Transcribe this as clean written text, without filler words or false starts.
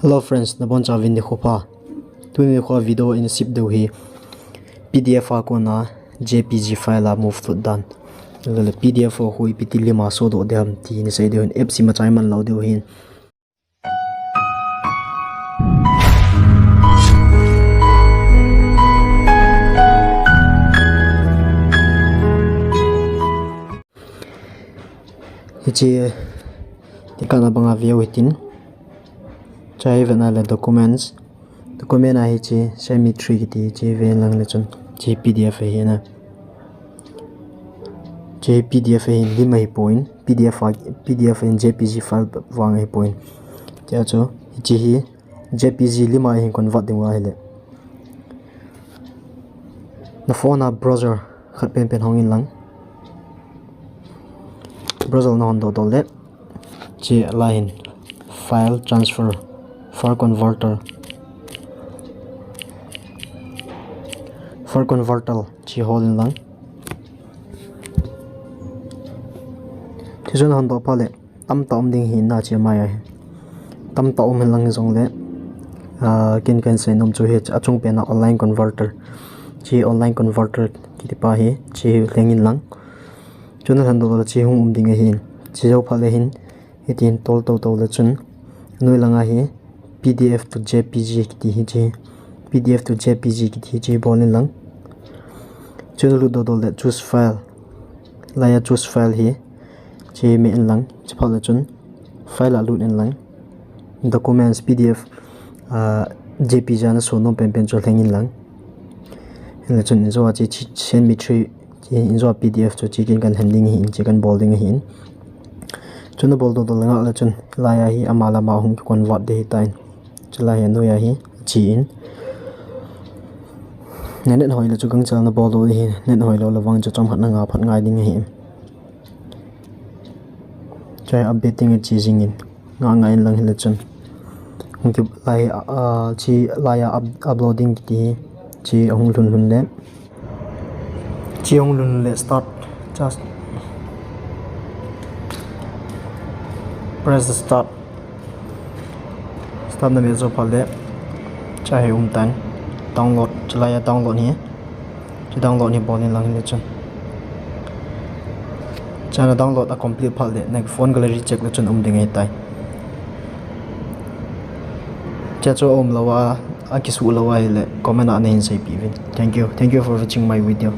Hello friends, na bon chavin de khopa. Tuni kho video in sip do hi PDF ko na JPG file a move to dan. Le PDF hui pitili ma so do de ham ti ni sai de hin app si ma chai man lo de hin. Hichi tikana banga view hitin chai vena le document a hichi semi 3 ki ti ven lang le chun PDF hi na PDF hi lima hi point PDF in JPG file wang hi point cha cho hichi hi JPG lima hi convert ding wa hi le na phone a browser khat pen hongin lang browser na hon do le chi line file transfer for converter chi hol lang chizon hon do pale tam ding hin na chi mai tam men lang jong le kin se nom chu he achung pe na online converter ki pa hi chi lengin lang chuna han do chi hung ding hin chi jo phale hin hitin tol le chun noi langa hi PDF to JPG ki hi chi PDF to JPG ki hi chi bolin lang chunu lu do le choose file laya choose file hi chi me in lang chapal le chun file a lut in lang documents PDF JPG na so no pen cho lengin lang le chun zo chi send me 3 chi inzo PDF cho chi kan handling hi chi kan bolding hi chunu bol do langa le chun laya hi amala ma hung convert de tain chula ya no ya hi chi in net hoi le chu gang chal na bol do hi net hoi lo lawang chu chom khat na nga phat ngai ding hi chai updating a chi jing in nga ngai lang le chun hung ki lai chi laya uploading ki chi hung lun le chi hung lun le start just press the start na mezo phale chahe tan download chalaya download ni chi download ni bonin lang le chun chana download a complete phale next phone gallery check le chun ding ai tai cha cho lawa a kisu lawa ile comment an hin sai pi thank you for watching my video.